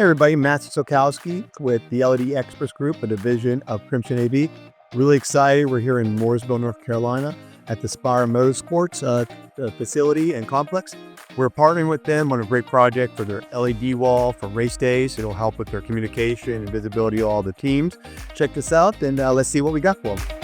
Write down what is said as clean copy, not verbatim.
everybody, Matthew Sokowski with the LED Experts Group, a division of Crimson AV. Really excited. We're here in Mooresville, North Carolina at the Spire Motorsports facility and complex. We're partnering with them on a great project for their LED wall for race days. It'll help with their communication and visibility of all the teams. Check this out and let's see what we got for them.